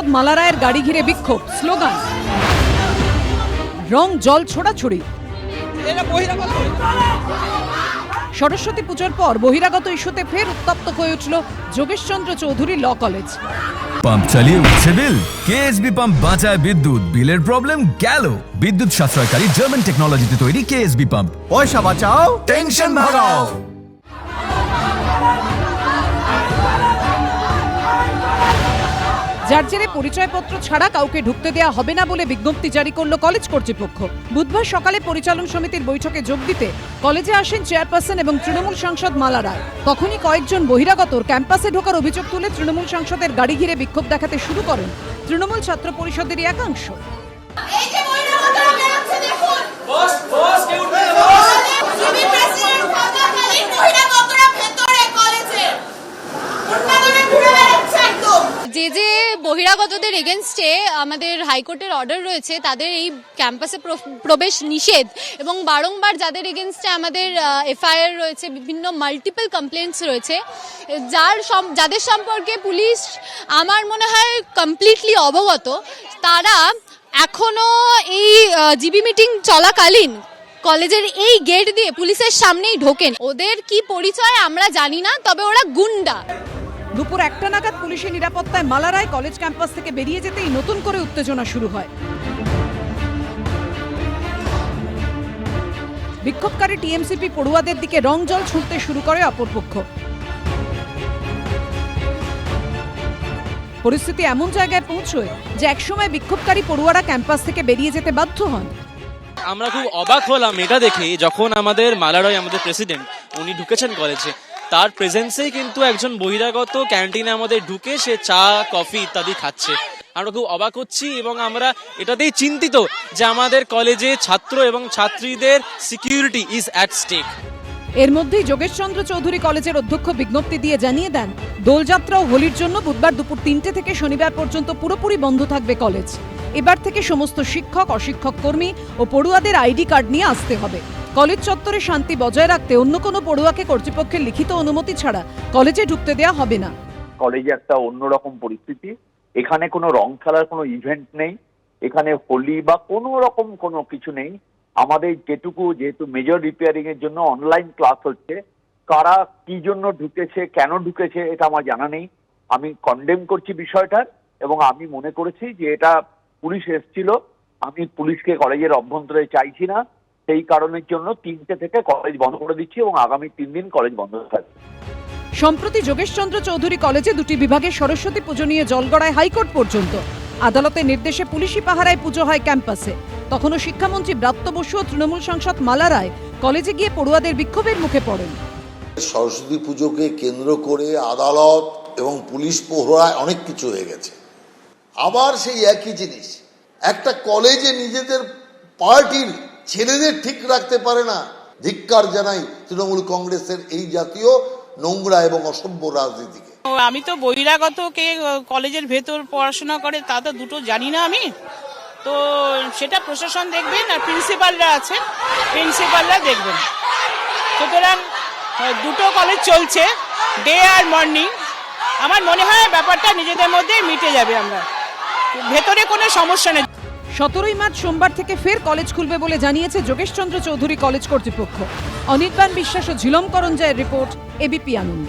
সাংসদ মালা রায়ের গাড়ি ঘিরে বিক্ষোভ, স্লোগান, রং জল ছোড়াছুড়ি। সরস্বতী পুজোর পর বহিরাগত ইস্যুতে ফের উত্তপ্ত হয়ে উঠল Jogeshchandra Chowdhury law college. Pump চালিয়ে উঠছে বিল, কেএসবি পাম্প বাঁচায় বিদ্যুৎ, বিলের প্রবলেম গেল। বিদ্যুৎ সাশ্রয়কারী জার্মান টেকনোলজিতে তৈরি কেএসবি পাম্প। পয়সা বাঁচাও, টেনশন ভাগাও। যার জেরে পরিচয়পত্র ছাড়া কাউকে ঢুকতে দেওয়া হবে না বলে বিজ্ঞপ্তি জারি করল কলেজ কর্তৃপক্ষ। বুধবার সকালে পরিচালন সমিতির বৈঠকে যোগ দিতে কলেজে আসেন চেয়ারপারসন এবং তৃণমূল সাংসদ মালা রায়। তখনই কয়েকজন বহিরাগতর ক্যাম্পাসে ঢোকার অভিযোগ তুলে তৃণমূল সাংসদের গাড়ি ঘিরে বিক্ষোভ দেখাতে শুরু করেন তৃণমূল ছাত্র পরিষদেরই একাংশ। যে যে বহিরাগতদের এগেনস্টে আমাদের হাইকোর্টের অর্ডার রয়েছে তাদের এই ক্যাম্পাসে প্রবেশ নিষেধ, এবং বারংবার যাদের এগেনস্টে আমাদের এফআইআর রয়েছে, বিভিন্ন মাল্টিপল কমপ্লেন্টস রয়েছে, যাদের সম্পর্কে পুলিশ আমার মনে হয় কমপ্লিটলি অবগত, তারা এখনো এই জিবি মিটিং চলাকালীন কলেজের এই গেট দিয়ে পুলিশের সামনেই ঢোকেন। ওদের কি পরিচয় আমরা জানি না, তবে ওরা গুন্ডা। দুপুর 1টা নাগাদ পুলিশের নিরাপত্তায় মালা রায় কলেজ ক্যাম্পাস থেকে বেরিয়ে যেতেই নতুন করে উত্তেজনা শুরু হয়। বিক্ষোভকারী টিএমসিপি পড়ুয়াদের দিকে রং জল ছুঁড়তে শুরু করে অপরপক্ষ। পরিস্থিতি এমন জায়গায় পৌঁছয় যে একসময় বিক্ষোভকারী পড়ুয়ারা ক্যাম্পাস থেকে বেরিয়ে যেতে বাধ্য হন। আমরা খুব অবাক হলাম এটা দেখে, যখন আমাদের মালা রায়, আমাদের প্রেসিডেন্ট, উনি ঢুকেছেন কলেজে, তার প্রেজেন্সেই কিন্তু একজন বহিরাগত ক্যান্টিনে আমাদের ঢুকে সে চা, কফি ইত্যাদি খাচ্ছে। আমরা খুব অবাক হচ্ছি এবং আমরা এটাতেই চিন্তিত যে আমাদের কলেজে ছাত্র এবং ছাত্রীদের সিকিউরিটি ইজ অ্যাট স্টেক। এর মধ্যেই যোগেশচন্দ্র চৌধুরী কলেজের অধ্যক্ষ বিজ্ঞপ্তি দিয়ে জানিয়ে দেন, দোলযাত্রা ও হোলির জন্য বুধবার দুপুর 3টে থেকে শনিবার পর্যন্ত পুরোপুরি বন্ধ থাকবে কলেজ। এবার থেকে সমস্ত শিক্ষক, অশিক্ষক কর্মী ও পড়ুয়াদের আইডি কার্ড নিয়ে আসতে হবে। কলেজ চত্বরে শান্তি বজায় রাখতে অন্য কোনো পড়ুয়াকে কর্তৃপক্ষের লিখিত অনুমতি ছাড়া কলেজে ঢুকতে দেওয়া হবে না। কলেজে একটা অন্যরকম পরিস্থিতি, এখানে কোনো রং খেলার কোনো ইভেন্ট নেই, এখানে হোলি বা কোনো রকম কোনো কিছু নেই। আমাদের যেহেতু মেজর রিপেয়ারিং এর জন্য অনলাইন ক্লাস হচ্ছে, কারা কি জন্য ঢুকেছে, কেন ঢুকেছে এটা আমার জানা নেই। আমি কন্ডেম করছি বিষয়টার, এবং আমি মনে করেছি যে এটা পুলিশ এসেছিল, আমি পুলিশকে কলেজের অভ্যন্তরে চাইছি না। সেই কারণের জন্য 3টে থেকে কলেজ বন্ধ করে দিচ্ছি এবং আগামী 3 দিন কলেজ বন্ধ থাকবে। সম্প্রতি যোগেশচন্দ্র চৌধুরী কলেজে দুটি বিভাগে সরস্বতী পুজো নিয়ে জলগড়ায় হাইকোর্ট পর্যন্ত। আদালতের নির্দেশে পুলিশি পাহারায় পুজো হয় ক্যাম্পাসে। তখনও শিক্ষামন্ত্রী ব্রাত্য বসু ও তৃণমূল সাংসদ মালা রায় কলেজে গিয়ে পড়ুয়াদের বিক্ষোভের মুখে পড়েন। সরস্বতী পুজোকে কেন্দ্র করে আদালত এবং পুলিশ প্রহরায় অনেক কিছু হয়ে গেছে। আবার সেই একই জিনিস, একটা কলেজে নিজেদের পার্টির ছেলেদের ঠিক রাখতে পারে না। ধিক্কার জানাই তৃণমূল কংগ্রেসের এই জাতীয় নোংরা এবং অসভ্য রাজনীতিকে। আমি তো বহিরাগতকে কলেজের ভেতর পড়াশোনা করে তা তো দুটো জানি না আমি, তো সেটা প্রশাসন দেখবেন আর প্রিন্সিপালরা আছে, প্রিন্সিপালরা দেখবেন। সুতরাং দুটো কলেজ চলছে, ডে আর মর্নিং। আমার মনে হয় ব্যাপারটা নিজেদের মধ্যে মিটে যাবে, আমরা ভেতরে কোনো সমস্যা নেই। 17ই মার্চ সোমবার থেকে ফের কলেজ খুলবে বলে জানিয়েছে যোগেশচন্দ্র চৌধুরী কলেজ কর্তৃপক্ষ। অনির্বাণ বিশ্বাস ও ঝিলম করঞ্জয়ের রিপোর্ট, এবিপি আনন্দ।